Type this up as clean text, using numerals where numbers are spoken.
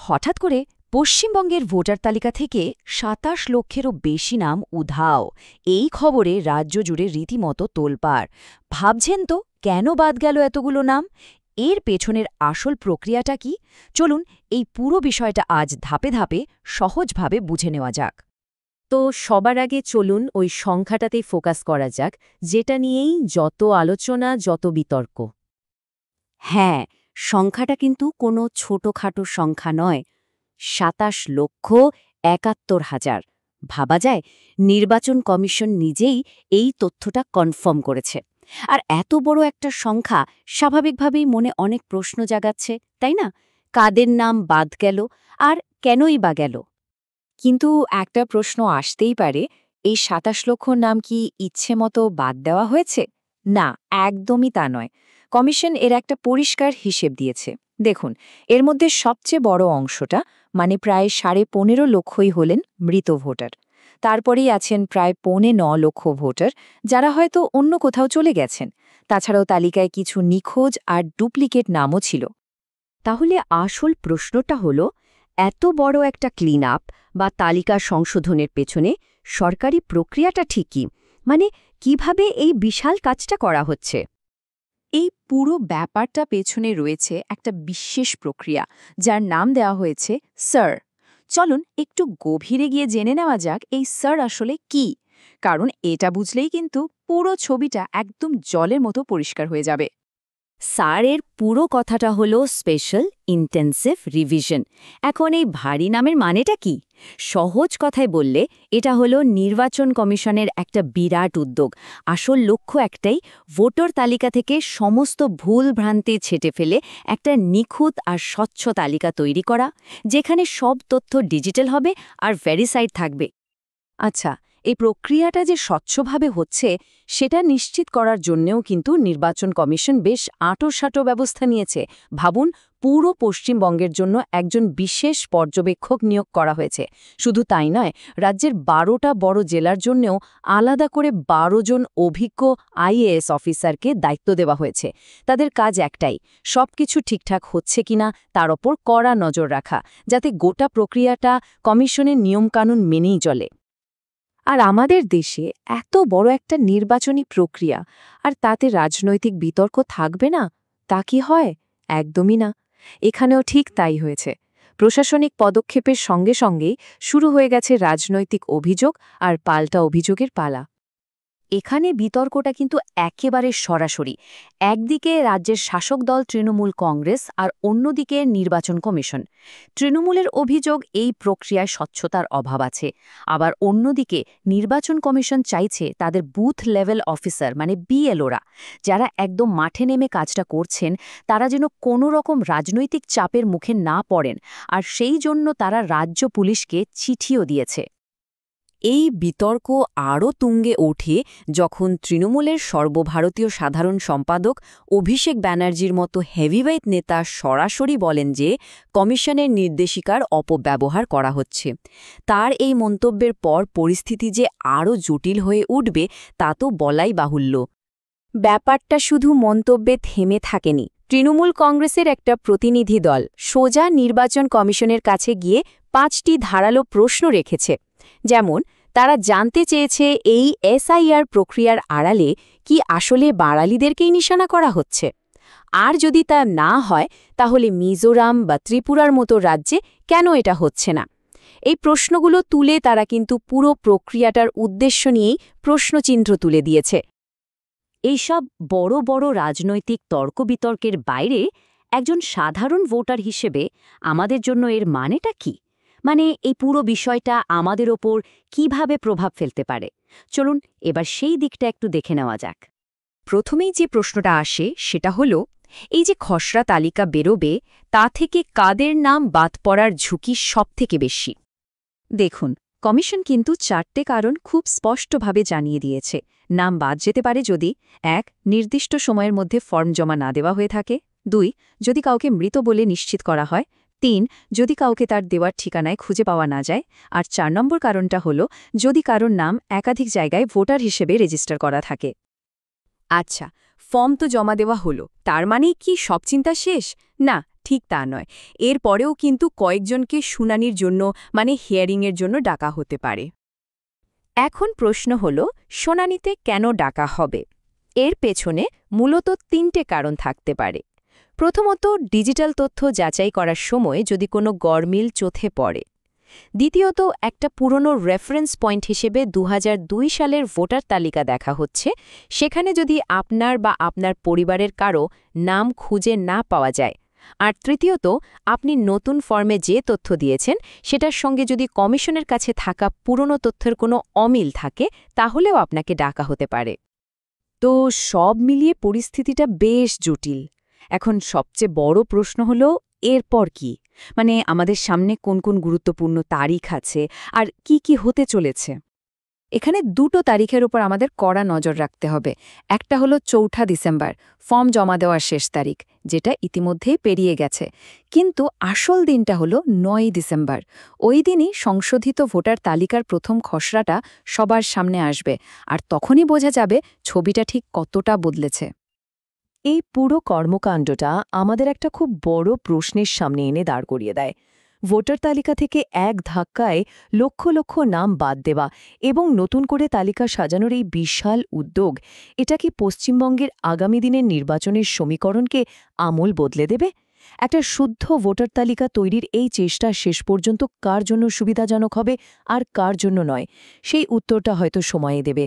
হঠাৎ করে পশ্চিমবঙ্গের ভোটার তালিকা থেকে ২৭ লক্ষেরও বেশি নাম উধাও। এই খবরে রাজ্য জুড়ে রীতিমতো তোলপাড়। ভাবছেন তো কেন বাদ গেল এতগুলো নাম? এর পেছনের আসল প্রক্রিয়াটা কি? চলুন এই পুরো বিষয়টা আজ ধাপে ধাপে সহজভাবে বুঝে নেওয়া যাক। তো সবার আগে চলুন ওই সংখ্যাটাতেই ফোকাস করা যাক, যেটা নিয়েই যত আলোচনা, যত বিতর্ক। হ্যাঁ, সংখ্যাটা কিন্তু কোনো ছোটখাটো সংখ্যা নয়। ২৭,৭১,০০০। ভাবা যায়, নির্বাচন কমিশন নিজেই এই তথ্যটা কনফার্ম করেছে। আর এত বড় একটা সংখ্যা স্বাভাবিকভাবেই মনে অনেক প্রশ্ন জাগাচ্ছে, তাই না? কাদের নাম বাদ গেল আর কেনই বা গেল? কিন্তু একটা প্রশ্ন আসতেই পারে, এই ২৭ লক্ষ নাম কি ইচ্ছে মতো বাদ দেওয়া হয়েছে? না, একদমই তা নয়। কমিশন এর একটা পরিষ্কার হিসেব দিয়েছে। দেখুন, এর মধ্যে সবচেয়ে বড় অংশটা মানে প্রায় ১৫.৫ লক্ষই হলেন মৃত ভোটার। তারপরেই আছেন প্রায় ৯.৫ লক্ষ ভোটার, যারা হয়তো অন্য কোথাও চলে গেছেন। তাছাড়াও তালিকায় কিছু নিখোঁজ আর ডুপ্লিকেট নামও ছিল। তাহলে আসল প্রশ্নটা হলো, এত বড় একটা ক্লিন আপ বা তালিকা সংশোধনের পেছনে সরকারি প্রক্রিয়াটা ঠিক কি? মানে কিভাবে এই বিশাল কাজটা করা হচ্ছে? এই পুরো ব্যাপারটা পেছনে রয়েছে একটা বিশেষ প্রক্রিয়া, যার নাম দেওয়া হয়েছে স্যার। চলুন একটু গভীরে গিয়ে জেনে নেওয়া যাক এই স্যার আসলে কি, কারণ এটা বুঝলেই কিন্তু পুরো ছবিটা একদম জলের মতো পরিষ্কার হয়ে যাবে। স্যারের পুরো কথাটা হলো স্পেশাল ইন্টেন্সিভ রিভিশন। এখন এই ভারী নামের মানেটা কি? সহজ কথায় বললে এটা হলো নির্বাচন কমিশনের একটা বিরাট উদ্যোগ। আসল লক্ষ্য একটাই, ভোটার তালিকা থেকে সমস্ত ভুল ভ্রান্তি ছেঁটে ফেলে একটা নিখুঁত আর স্বচ্ছ তালিকা তৈরি করা, যেখানে সব তথ্য ডিজিটাল হবে আর ভেরিফাইড থাকবে। আচ্ছা, এই প্রক্রিয়াটা যে স্বচ্ছভাবে হচ্ছে সেটা নিশ্চিত করার জন্যেও কিন্তু নির্বাচন কমিশন বেশ আঁটোসাঁটো ব্যবস্থা নিয়েছে। ভাবুন, পুরো পশ্চিমবঙ্গের জন্য একজন বিশেষ পর্যবেক্ষক নিয়োগ করা হয়েছে। শুধু তাই নয়, রাজ্যের ১২টা বড় জেলার জন্যেও আলাদা করে ১২ জন অভিজ্ঞ আইএএস অফিসারকে দায়িত্ব দেওয়া হয়েছে। তাদের কাজ একটাই, সবকিছু ঠিকঠাক হচ্ছে কিনা তার ওপর কড়া নজর রাখা, যাতে গোটা প্রক্রিয়াটা কমিশনের নিয়মকানুন মেনেই চলে। আর আমাদের দেশে এত বড় একটা নির্বাচনী প্রক্রিয়া, আর তাতে রাজনৈতিক বিতর্ক থাকবে না? তা কি হয়? একদমই না। এখানেও ঠিক তাই হয়েছে। প্রশাসনিক পদক্ষেপের সঙ্গে সঙ্গেই শুরু হয়ে গেছে রাজনৈতিক অভিযোগ আর পাল্টা অভিযোগের পালা। এখানে বিতর্কটা কিন্তু একেবারে সরাসরি। একদিকে রাজ্যের শাসক দল তৃণমূল কংগ্রেস আর অন্যদিকে নির্বাচন কমিশন। তৃণমূলের অভিযোগ এই প্রক্রিয়ায় স্বচ্ছতার অভাব আছে। আবার অন্যদিকে নির্বাচন কমিশন চাইছে তাদের বুথ লেভেল অফিসার মানে বিএলওরা, যারা একদম মাঠে নেমে কাজটা করছেন, তারা যেন কোনো রকম রাজনৈতিক চাপের মুখে না পড়েন। আর সেই জন্য তারা রাজ্য পুলিশকে চিঠিও দিয়েছে। এই বিতর্ক আরও তুঙ্গে ওঠে যখন তৃণমূলের সর্বভারতীয় সাধারণ সম্পাদক অভিষেক ব্যানার্জির মতো হেভিওয়েট নেতা সরাসরি বলেন যে কমিশনের নির্দেশিকার অপব্যবহার করা হচ্ছে। তার এই মন্তব্যের পর পরিস্থিতি যে আরও জটিল হয়ে উঠবে তা তো বলাই বাহুল্য। ব্যাপারটা শুধু মন্তব্যে থেমে থাকেনি। তৃণমূল কংগ্রেসের একটা প্রতিনিধি দল সোজা নির্বাচন কমিশনের কাছে গিয়ে ৫টি ধারালো প্রশ্ন রেখেছে। যেমন, তারা জানতে চেয়েছে এই এসআইআর প্রক্রিয়ার আড়ালে কি আসলে বাঙালিদেরকেই নিশানা করা হচ্ছে, আর যদি তা না হয় তাহলে মিজোরাম বা ত্রিপুরার মতো রাজ্যে কেন এটা হচ্ছে না। এই প্রশ্নগুলো তুলে তারা কিন্তু পুরো প্রক্রিয়াটার উদ্দেশ্য নিয়েই প্রশ্নচিহ্ন তুলে দিয়েছে। এইসব বড় বড় রাজনৈতিক তর্ক বিতর্কের বাইরে একজন সাধারণ ভোটার হিসেবে আমাদের জন্য এর মানেটা কি? মানে এই পুরো বিষয়টা আমাদের ওপর কিভাবে প্রভাব ফেলতে পারে? চলুন এবার সেই দিকটা একটু দেখে নেওয়া যাক। প্রথমেই যে প্রশ্নটা আসে সেটা হলো, এই যে খসড়া তালিকা বেরোবে, তা থেকে কাদের নাম বাদ পড়ার ঝুঁকি সবথেকে বেশি? দেখুন, কমিশন কিন্তু ৪টে কারণ খুব স্পষ্টভাবে জানিয়ে দিয়েছে। নাম বাদ যেতে পারে যদি ১. নির্দিষ্ট সময়ের মধ্যে ফর্ম জমা না দেওয়া হয়ে থাকে, ২. যদি কাউকে মৃত বলে নিশ্চিত করা হয়, ৩. যদি কাউকে তার দেওয়ার ঠিকানায় খুঁজে পাওয়া না যায়, আর ৪ নম্বর কারণটা হলো যদি কারোর নাম একাধিক জায়গায় ভোটার হিসেবে রেজিস্টার করা থাকে। আচ্ছা, ফর্ম তো জমা দেওয়া হলো, তার মানে কি সব চিন্তা শেষ? না, ঠিক তা নয়। এরপরেও কিন্তু কয়েকজনকে শুনানির জন্য মানে হিয়ারিংয়ের জন্য ডাকা হতে পারে। এখন প্রশ্ন হল, শুনানিতে কেন ডাকা হবে? এর পেছনে মূলত ৩টে কারণ থাকতে পারে। প্রথমত, ডিজিটাল তথ্য যাচাই করার সময় যদি কোনো গরমিল চোখে পড়ে। দ্বিতীয়ত, একটা পুরনো রেফারেন্স পয়েন্ট হিসেবে ২০০২ সালের ভোটার তালিকা দেখা হচ্ছে, সেখানে যদি আপনার বা আপনার পরিবারের কারো নাম খুঁজে না পাওয়া যায়। আর তৃতীয়ত, আপনি নতুন ফর্মে যে তথ্য দিয়েছেন সেটার সঙ্গে যদি কমিশনের কাছে থাকা পুরনো তথ্যের কোনো অমিল থাকে, তাহলেও আপনাকে ডাকা হতে পারে। তো সব মিলিয়ে পরিস্থিতিটা বেশ জটিল। এখন সবচেয়ে বড় প্রশ্ন হলো, এরপর কি? মানে আমাদের সামনে কোন কোন গুরুত্বপূর্ণ তারিখ আছে আর কি কি হতে চলেছে? এখানে দুটো তারিখের উপর আমাদের কড়া নজর রাখতে হবে। একটা হলো ৪ঠা ডিসেম্বর, ফর্ম জমা দেওয়ার শেষ তারিখ, যেটা ইতিমধ্যেই পেরিয়ে গেছে। কিন্তু আসল দিনটা হলো ৯ ডিসেম্বর। ওই দিনই সংশোধিত ভোটার তালিকার প্রথম খসড়াটা সবার সামনে আসবে, আর তখনই বোঝা যাবে ছবিটা ঠিক কতটা বদলেছে। এই পুরো কর্মকাণ্ডটা আমাদের একটা খুব বড় প্রশ্নের সামনে এনে দাঁড় করিয়ে দেয়। ভোটার তালিকা থেকে এক ধাক্কায় লক্ষ লক্ষ নাম বাদ দেওয়া এবং নতুন করে তালিকা সাজানোর এই বিশাল উদ্যোগ, এটা কি পশ্চিমবঙ্গের আগামী দিনের নির্বাচনের সমীকরণকে আমূল বদলে দেবে? একটা শুদ্ধ ভোটার তালিকা তৈরির এই চেষ্টা শেষ পর্যন্ত কার জন্য সুবিধাজনক হবে আর কার জন্য নয়, সেই উত্তরটা হয়তো সময়ে দেবে।